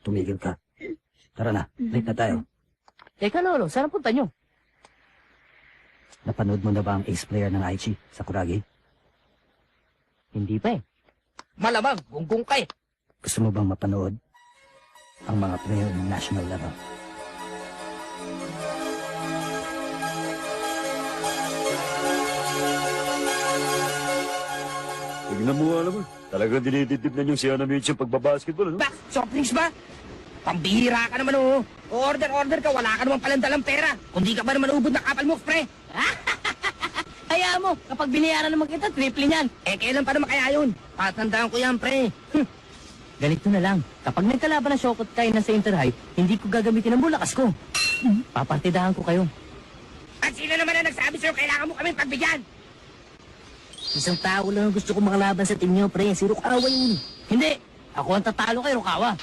tumigil ka. Tara na, late na tayo. Teka, Lolo, saan ang punta nyo? Napanood mo na ba ang ace player ng Aichi, Sakuragi? Hindi pa eh. Malamang, gunggong ka eh. Gusto mo bang mapanood ang mga player ng national level? Tignan mo nga naman. Talagang dinididib na yung si Anamich yung pagbabasketball, ano? Ba, soft drinks ba? Pambihira ka naman oh. Order ka, wala ka naman palang dalang pera. Kung di ka ba naman ubod na kapal mo, pre. Kaya mo, kapag binayaran naman kita, triple niyan. Eh, kailan pa naman kaya yun? Patandaan ko yan, pre. Ganito na lang. Kapag nagkalaban ng Shokot kayo na sa Interhigh, hindi ko gagamitin ang bulakas ko. Papartidahan ko kayo. At sino naman na nagsabi sa'yo kailangan mo kaming pagbigyan? Isang tao lang ang gusto ko makalaban sa team niyo, pre. Si Rukawa yun. Hindi. Ako ang tatalo kay Rukawa.